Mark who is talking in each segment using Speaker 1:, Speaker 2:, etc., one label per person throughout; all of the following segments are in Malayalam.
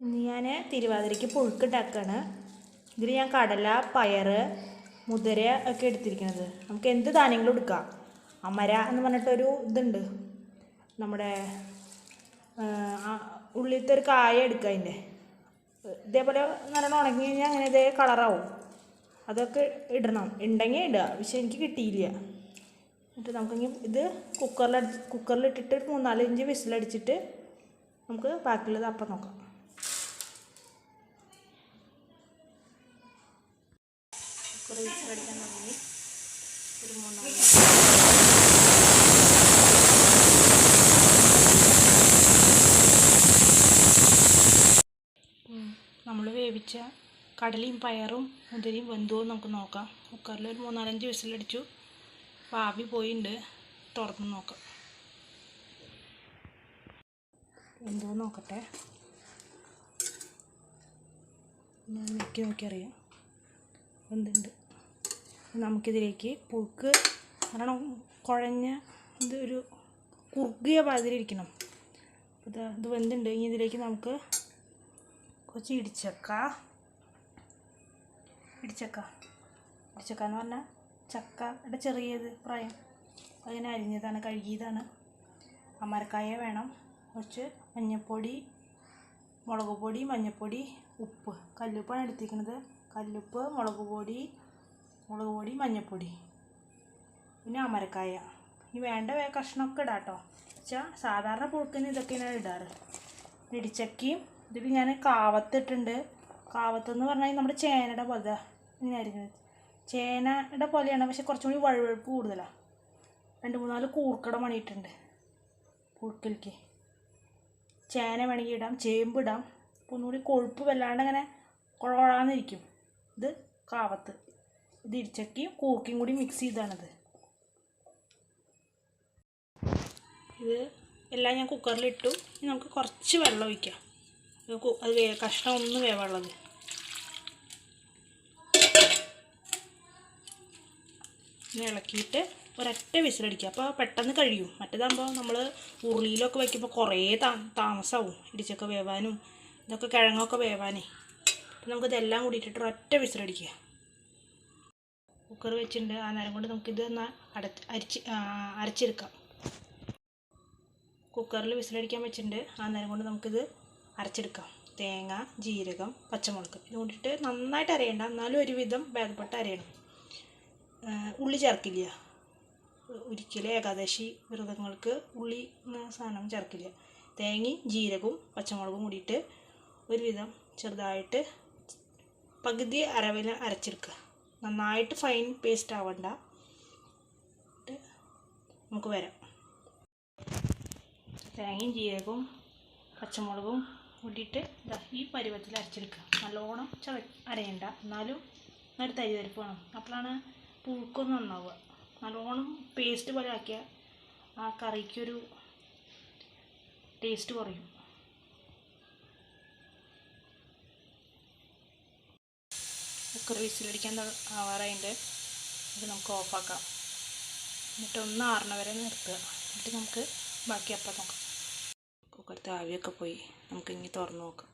Speaker 1: ഇന്ന് ഞാൻ തിരുവാതിരയ്ക്ക് പുഴുക്കുണ്ടാക്കുകയാണ്. ഇതിൽ ഞാൻ കടല, പയർ, മുതിര ഒക്കെ എടുത്തിരിക്കുന്നത്. നമുക്ക് എന്ത് ധാന്യങ്ങളും എടുക്കാം. അമര എന്ന് പറഞ്ഞിട്ടൊരു ഇതുണ്ട്, നമ്മുടെ ഉള്ളിലത്തെ ഒരു കായ എടുക്കുക. അതിൻ്റെ ഇതേപോലെ നല്ലോണം ഉണങ്ങി കഴിഞ്ഞാൽ അങ്ങനെ ഇതേ കളറാവും. അതൊക്കെ ഇടണം, ഉണ്ടെങ്കിൽ ഇടുക. പക്ഷെ എനിക്ക് കിട്ടിയില്ല. എന്നിട്ട് നമുക്കിങ്ങനെ ഇത് കുക്കറിലിട്ടിട്ട് 3-4 വിസിലടിച്ചിട്ട് നമുക്ക് ബാക്കിയുള്ളത് അപ്പം നോക്കാം. കുക്കർ വിസിലടിക്കാൻ തുടങ്ങി. ഒരു 3-4 നമ്മൾ വേവിച്ച കടലയും പയറും മുതിരയും വെന്തോന്ന് നമുക്ക് നോക്കാം. കുക്കറിൽ ഒരു 3-4 വിസിലടിച്ചു. ആവി പോയിട്ടുണ്ട്. തുറന്ന് നോക്കാം, എന്തോ നോക്കട്ടെ. നോക്കി അറിയാം എന്തുണ്ട്. നമുക്കിതിലേക്ക് പുഴുക്ക് കാരണം കുഴഞ്ഞ ഒരു കുറുകിയ പാതിരിക്കണം. ഇത് വെന്തുണ്ട്. ഇനി ഇതിലേക്ക് നമുക്ക് കുറച്ച് ഇടിച്ചക്ക എന്ന് പറഞ്ഞാൽ ചക്കയുടെ ചെറിയത് പ്രായം അതിനെ അരിഞ്ഞതാണ്, കഴുകിയതാണ്. അമരക്കായ വേണം. കുറച്ച് മഞ്ഞൾപ്പൊടി, മുളക് പൊടി, മഞ്ഞൾപ്പൊടി, ഉപ്പ്, കല്ലുപ്പാണ് എടുത്തിരിക്കുന്നത്. കല്ലുപ്പ്, മുളക് പൊടി, മഞ്ഞൾപ്പൊടി, പിന്നെ അമരക്കായ. ഇനി വേണ്ട കഷ്ണമൊക്കെ ഇടാം കേട്ടോ. വെച്ചാൽ സാധാരണ പുഴുക്കിന് ഇതൊക്കെയാണ് ഇടാറ്. ഇടിച്ചക്കയും ഇതിൽ ഞാൻ കാവത്തിട്ടുണ്ട്. കാവത്തെന്ന് പറഞ്ഞാൽ നമ്മുടെ ചേനയുടെ പോലെ ഇങ്ങനെ അരിഞ്ഞത്. ചേനയുടെ പോലെയാണ്, പക്ഷെ കുറച്ചും കൂടി വഴുവഴുപ്പ് കൂടുതലാണ്. 2-3 കൂർക്കട മണിയിട്ടുണ്ട് പുഴുക്കിലേക്ക്. ചേന വേണമെങ്കിൽ ഇടാം, ചേമ്പ് ഇടാം. അപ്പോൾ ഒന്നുകൂടി കൊഴുപ്പ് വല്ലാണ്ട് അങ്ങനെ കുഴന്നിരിക്കും. ഇത് കാവത്ത്, ഇത് ഇടിച്ചക്കയും കൂർക്കയും കൂടി മിക്സ് ചെയ്താണിത്. ഇത് എല്ലാം ഞാൻ കുക്കറിലിട്ടു. ഇനി നമുക്ക് കുറച്ച് വെള്ളം ഒഴിക്കാം. അത് കഷ്ണം ഒന്ന് വേവുള്ളത്. ഇനി ഇളക്കിയിട്ട് ഒരൊറ്റ വിസിലടിക്കുക. അപ്പോൾ പെട്ടെന്ന് കഴിയും. മറ്റേതാകുമ്പോൾ നമ്മൾ ഉരുളിയിലൊക്കെ വയ്ക്കുമ്പോൾ കുറേ താമസമാവും ഇടിച്ചൊക്കെ വേവാനും ഇതൊക്കെ കിഴങ്ങൊക്കെ വേവാനേ. അപ്പോൾ നമുക്കിതെല്ലാം കൂടിയിട്ടിട്ട് ഒരൊറ്റ വിസിലടിക്കുക. കുക്കർ വെച്ചിട്ടുണ്ട്. ആ നേരം കൊണ്ട് നമുക്കിത് അരച്ചെടുക്കാം. കുക്കറിൽ വിസിലടിക്കാൻ വെച്ചിട്ടുണ്ട്. ആ നേരം കൊണ്ട് നമുക്കിത് അരച്ചെടുക്കാം. തേങ്ങ, ജീരകം, പച്ചമുളക് ഇത് കൊണ്ടിട്ട് നന്നായിട്ട് അരയണ്ട, എന്നാലും ഒരുവിധം ഭേദപ്പെട്ട് അരയണം. ഉള്ളി ചേർക്കില്ല ഒരിക്കലും. ഏകാദശി വ്രതങ്ങൾക്ക് ഉള്ളി എന്ന സാധനം ചേർക്കില്ല. തേങ്ങയും ജീരകവും പച്ചമുളകും കൂടിയിട്ട് ഒരുവിധം ചെറുതായിട്ട് പകുതി അരവിന് അരച്ചെടുക്കുക. നന്നായിട്ട് ഫൈൻ പേസ്റ്റ് ആവണ്ട. നമുക്ക് വരാം. തേങ്ങയും ജീരകവും പച്ചമുളകും കൂട്ടിയിട്ട് ഈ പരുവത്തിൽ അരച്ചെടുക്കുക. നല്ലോണം അരയണ്ട, എന്നാലും ഒരു തരിതരിപ്പ് വേണം. അപ്പോഴാണ് പുഴുക്കൊന്നും നന്നാവുക. നല്ലോണം പേസ്റ്റ് പോലെ ആക്കിയാൽ ആ കറിക്കൊരു ടേസ്റ്റ് കുറയും. കുക്കർ വിസിലടിക്കാൻ ആവാറായിട്ട് ഇത് നമുക്ക് ഓഫാക്കാം. എന്നിട്ട് ഒന്ന് ആറണ വരെ നിർത്തുക. എന്നിട്ട് നമുക്ക് ബാക്കി അപ്പം നോക്കാം. കുക്കറത്തെ ആവിയൊക്കെ പോയി. നമുക്ക് ഇനി തുറന്ന് നോക്കാം.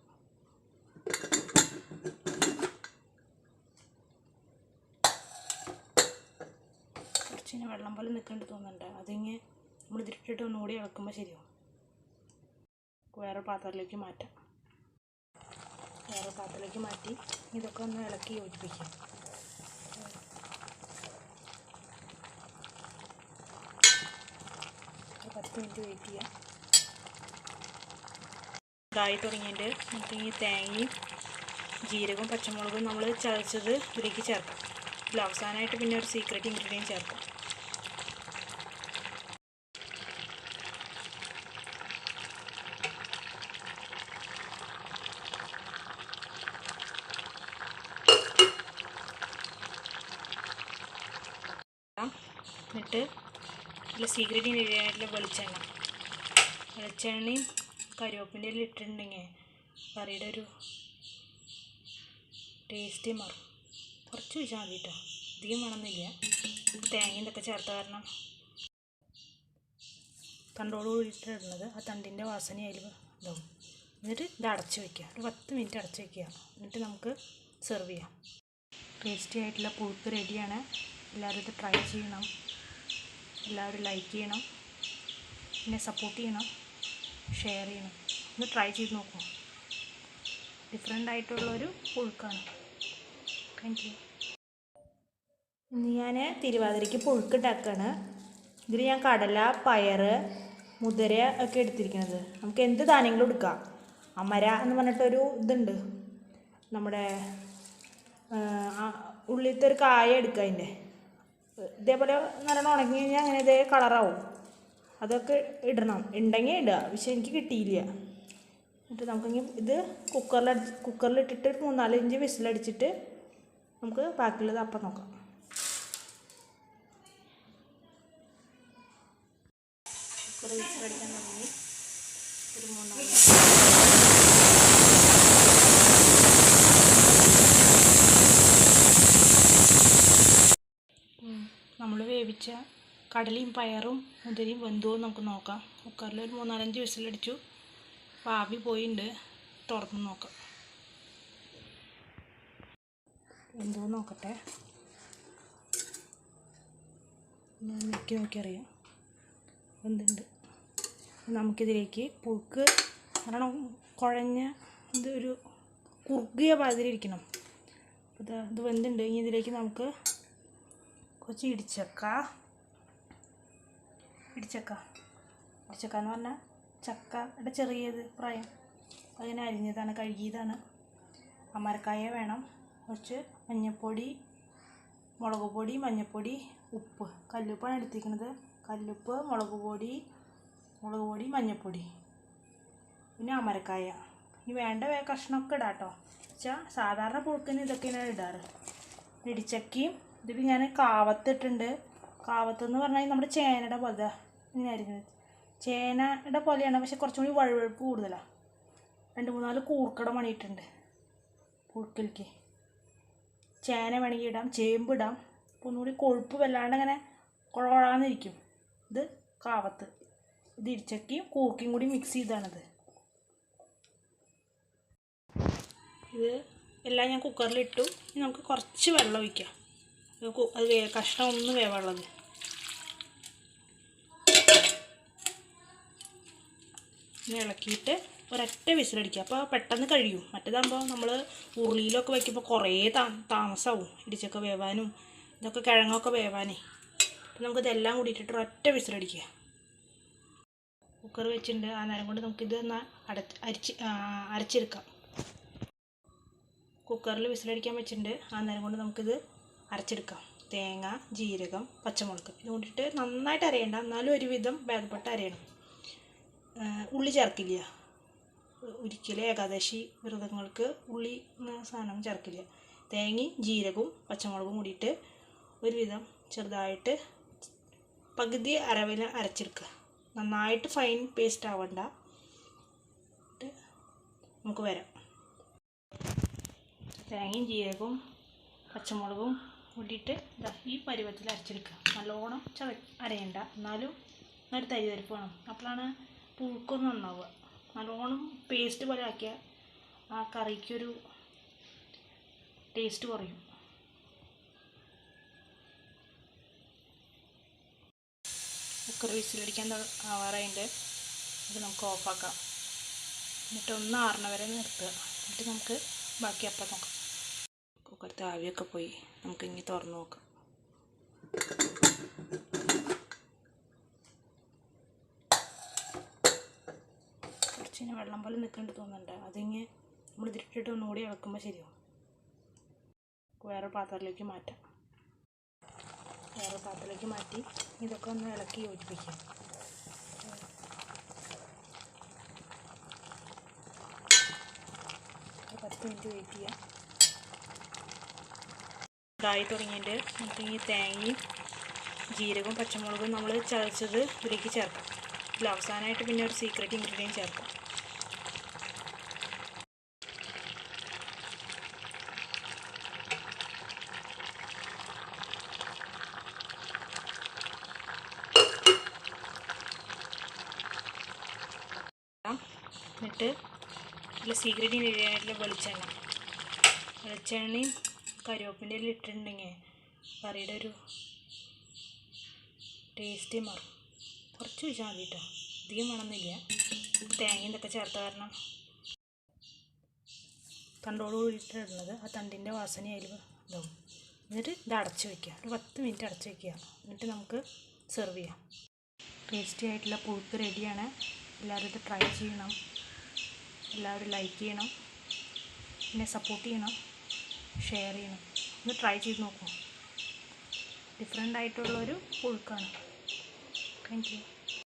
Speaker 1: കുറച്ചിങ്ങനെ വെള്ളം പോലെ നിൽക്കേണ്ടി തോന്നുന്നുണ്ട്. അതിങ്ങനെ നമ്മൾ ഇതിട്ടിട്ട് ഒന്നുകൂടി ഇളക്കുമ്പോൾ ശരിയാവും. വേറെ പാത്രത്തിലേക്ക് മാറ്റാം. മാറ്റി ഇതൊക്കെ ഒന്ന് ഇളക്കി യോജിപ്പിക്കാം. ഒരു 10 മിനിറ്റ് വെയിറ്റ് ചെയ്യാം. ഇതായി തുടങ്ങിയിട്ട് നമുക്ക് ഈ തേങ്ങയും ജീരകവും പച്ചമുളകും നമ്മൾ ചതച്ചത് ഇതിലേക്ക് ചേർക്കാം. ഇതിൽ അവസാനമായിട്ട് പിന്നെ ഒരു സീക്രട്ട് ഇൻഗ്രീഡിയൻറ്റ് ചേർക്കാം. എന്നിട്ട് ഇതിൽ സീക്രട്ട് ഇൻഗ്രീഡിയൻറ്റിൽ വെളിച്ചെണ്ണയും കറിവേപ്പിൻ്റെ ഇട്ടിട്ടുണ്ടെങ്കിൽ കറിയുടെ ഒരു ടേസ്റ്റ് മാറും. കുറച്ച് ഒഴിച്ചാൽ മതി കേട്ടോ, അധികം വേണമെന്നില്ല. തേങ്ങ ഇതൊക്കെ ചേർത്ത കാരണം തണ്ടോട് കൂടിയിട്ടിടുന്നത്. ആ തണ്ടിൻ്റെ വാസന അതിൽ ഇതാവും. എന്നിട്ട് ഇത് അടച്ച് വയ്ക്കുക, ഒരു 10 മിനിറ്റ് അടച്ച് വയ്ക്കുക. എന്നിട്ട് നമുക്ക് സെർവ് ചെയ്യാം. ടേസ്റ്റി ആയിട്ടുള്ള പുഴുക്ക് റെഡിയാണ്. എല്ലാവരും ഇത് ട്രൈ ചെയ്യണം, എല്ലാവരും ലൈക്ക് ചെയ്യണം, എന്നെ സപ്പോർട്ട് ചെയ്യണം, ഷെയർ ചെയ്യണം. ഒന്ന് ട്രൈ ചെയ്ത് നോക്കൂ. ഡിഫറെൻ്റ് ആയിട്ടുള്ളൊരു പുഴുക്കാണ്. Thank you. ഇന്ന് ഞാൻ തിരുവാതിരയ്ക്ക് പുഴുക്കുണ്ടാക്കുകയാണ്. ഇതിൽ ഞാൻ കടല, പയർ, മുതിര ഒക്കെ എടുത്തിരിക്കുന്നത്. നമുക്ക് എന്ത് ധാന്യങ്ങളും എടുക്കാം. അമര എന്ന് പറഞ്ഞിട്ടൊരു ഇതുണ്ട്, നമ്മുടെ ഉള്ളിലത്തെ ഒരു കായ എടുക്കുക. അതിൻ്റെ ഇതേപോലെ നല്ലോണം ഉണങ്ങി കഴിഞ്ഞാൽ അങ്ങനെ ഇതേ കളറാവും. അതൊക്കെ ഇടണം, ഉണ്ടെങ്കിൽ ഇടുക. പക്ഷെ എനിക്ക് കിട്ടിയില്ല. എന്നിട്ട് നമുക്കിങ്ങനെ ഇത് കുക്കറിലിട്ടിട്ട് 3-4 വിസിലടിച്ചിട്ട് നമുക്ക് ബാക്കിയുള്ളത് അപ്പം നോക്കാം. കുക്കർ വിസിലടിക്കാൻ തുടങ്ങി. ഒരു 3-4 നമ്മൾ വേവിച്ച കടലയും പയറും മുതിരയും വെന്തോ നമുക്ക് നോക്കാം. കുക്കറിൽ ഒരു 3-4 വിസിലടിച്ചു. അപ്പോൾ ആവി പോയിട്ടുണ്ട്. തുറന്ന് നോക്കാം, എന്തോ നോക്കട്ടെ. നോക്കി അറിയാം എന്തുണ്ട്. നമുക്കിതിലേക്ക് പുഴുക്ക് കാരണം കുഴഞ്ഞ ഒരു കുറുകിയ പാതിരിക്കണം. ഇത് വെന്തുണ്ട്. ഇനി ഇതിലേക്ക് നമുക്ക് കുറച്ച് ഇടിച്ചക്ക എന്ന് പറഞ്ഞാൽ ചക്കയുടെ ചെറിയത് പ്രായം അതിനെ അരിഞ്ഞതാണ്, കഴുകിയതാണ്. അമരക്കായ വേണം. കുറച്ച് മഞ്ഞൾപ്പൊടി, മുളക് പൊടി, മഞ്ഞൾപ്പൊടി, ഉപ്പ്, കല്ലുപ്പാണ് എടുത്തിരിക്കുന്നത്. കല്ലുപ്പ്, മുളക് പൊടി, മഞ്ഞൾപ്പൊടി, പിന്നെ അമരക്കായ. ഇനി വേണ്ട കഷ്ണമൊക്കെ ഇടാം കേട്ടോ. വെച്ചാൽ സാധാരണ പുഴുക്കിന് ഇതൊക്കെയാണ് ഇടാറ്. ഇടിച്ചക്കയും ഇതിൽ ഞാൻ കാവത്തിട്ടുണ്ട്. കാവത്തെന്ന് പറഞ്ഞാൽ നമ്മുടെ ചേനയുടെ പോലെ ഇങ്ങനെ അരിഞ്ഞത്. ചേനയുടെ പോലെയാണ്, പക്ഷെ കുറച്ചും കൂടി വഴുവഴുപ്പ് കൂടുതലാണ്. 2-3 കൂർക്കട മണിയിട്ടുണ്ട് പുഴുക്കിലേക്ക്. ചേന വേണമെങ്കിൽ ഇടാം, ചേമ്പ് ഇടാം. അപ്പോൾ ഒന്നുകൂടി കൊഴുപ്പ് വല്ലാണ്ട് അങ്ങനെ കുഴകുഴാന്നിരിക്കും. ഇത് കാവത്ത്. ഇത് ഇടിച്ചക്കയും കൂർക്കയും കൂടി മിക്സ് ചെയ്താണിത്. ഇത് എല്ലാം ഞാൻ കുക്കറിലിട്ടു. ഇനി നമുക്ക് കുറച്ച് വെള്ളം ഒഴിക്കാം. അത് കഷ്ണം ഒന്ന് വേവുള്ളത്. ഇനി ഇളക്കിയിട്ട് ഒരൊറ്റ വിസിലടിക്കുക. അപ്പോൾ പെട്ടെന്ന് കഴിയും. മറ്റേതാകുമ്പോൾ നമ്മൾ ഉരുളിയിലൊക്കെ വയ്ക്കുമ്പോൾ കുറേ താമസമാവും ഇടിച്ചൊക്കെ വേവാനും ഇതൊക്കെ കിഴങ്ങൊക്കെ വേവാനേ. അപ്പോൾ നമുക്കിതെല്ലാം കൂടിയിട്ടിട്ട് ഒരൊറ്റ വിസിലടിക്കുക. കുക്കർ വെച്ചിട്ടുണ്ട്. ആ നേരം കൊണ്ട് നമുക്കിത് അരച്ചെടുക്കാം. കുക്കറിൽ വിസിലടിക്കാൻ വെച്ചിട്ടുണ്ട്. ആ നേരം കൊണ്ട് നമുക്കിത് അരച്ചെടുക്കാം. തേങ്ങ, ജീരകം, പച്ചമുളക് ഇത് കൊണ്ടിട്ട് നന്നായിട്ട് അരയണ്ട, എന്നാലും ഒരുവിധം ഭേദപ്പെട്ട് അരയണം. ഉള്ളി ചേർക്കില്ല ഒരിക്കലും. ഏകാദശി വ്രതങ്ങൾക്ക് ഉള്ളി എന്ന സാധനം ചേർക്കില്ല. തേങ്ങയും ജീരകവും പച്ചമുളകും കൂടിയിട്ട് ഒരുവിധം ചെറുതായിട്ട് പകുതി അരവിൽ അരച്ചെടുക്കുക. നന്നായിട്ട് ഫൈൻ പേസ്റ്റ് ആവണ്ട. നമുക്ക് വരാം. തേങ്ങയും ജീരകവും പച്ചമുളകും കൂട്ടിയിട്ട് ഈ പരുവത്തിൽ അരച്ചെടുക്കുക. നല്ലോണം അരയണ്ട, എന്നാലും ഒരു തരിതരിപ്പ് വേണം. അപ്പോഴാണ് പുഴുക്കൊന്നും നന്നാവുക. നല്ലോണം പേസ്റ്റ് പോലെ ആക്കിയാൽ ആ കറിക്കൊരു ടേസ്റ്റ് കുറയും. കുക്കർ വിസിലടിക്കാൻ ആവാറായിട്ട് ഇത് നമുക്ക് ഓഫാക്കാം. എന്നിട്ട് ഒന്ന് ആറണ വരെ നിർത്തുക. എന്നിട്ട് നമുക്ക് ബാക്കി അപ്പം നോക്കാം. കുക്കറത്തെ ആവിയൊക്കെ പോയി. നമുക്ക് ഇനി തുറന്ന് നോക്കാം. കുറച്ചിന് വെള്ളം പോലെ നിൽക്കേണ്ടി തോന്നുന്നുണ്ട്. അതിങ്ങനെ നമ്മൾ ഇതിട്ടിട്ട് ഒന്നുകൂടി ഇളക്കുമ്പോൾ ശരിയാവും. വേറെ പാത്രത്തിലേക്ക് മാറ്റാം. മാറ്റി ഇതൊക്കെ ഒന്ന് ഇളക്കി യോജിപ്പിക്കാം. ഒരു 10 മിനിറ്റ് വെയിറ്റ് ചെയ്യാം. കായി തുടങ്ങിയിട്ട് നമുക്ക് ഈ തേങ്ങയും ജീരകവും പച്ചമുളകും നമ്മൾ ചതച്ചത് ഇതിലേക്ക് ചേർക്കാം. ഇതിൽ അവസാനമായിട്ട് പിന്നെ ഒരു സീക്രട്ട് ഇൻഗ്രീഡിയൻറ്റ് ചേർക്കാം. എന്നിട്ട് നല്ല സീക്രട്ട് ഇൻഗ്രീഡിയൻ്റ് വെളിച്ചെണ്ണയും കറിവേപ്പിൻ്റെ ഇട്ടിട്ടുണ്ടെങ്കിൽ കറിയുടെ ഒരു ടേസ്റ്റ് മാറും. കുറച്ച് ഒഴിച്ചാൽ മതി കേട്ടോ, അധികം വേണമെന്നില്ല. തേങ്ങയും ഇതൊക്കെ ചേർത്ത കാരണം തണ്ടോട് കൂടിയിട്ട് ഇടുന്നത്, ആ തണ്ടിൻ്റെ വാസന അതിൽ ഇതാവും. എന്നിട്ട് ഇത് അടച്ച് വയ്ക്കുക, ഒരു 10 മിനിറ്റ് അടച്ച് വയ്ക്കുക. എന്നിട്ട് നമുക്ക് സെർവ് ചെയ്യാം. ടേസ്റ്റി ആയിട്ടുള്ള പുഴുക്ക് റെഡിയാണ്. എല്ലാവരും ഇത് ട്രൈ ചെയ്യണം, എല്ലാവരും ലൈക്ക് ചെയ്യണം, പിന്നെ സപ്പോർട്ട് ചെയ്യണം, ഷെയർ ചെയ്യണം. ഒന്ന് ട്രൈ ചെയ്ത് നോക്കൂ. ഡിഫറെൻ്റ് ആയിട്ടുള്ളൊരു പുഴുക്കാണ്. Thank you.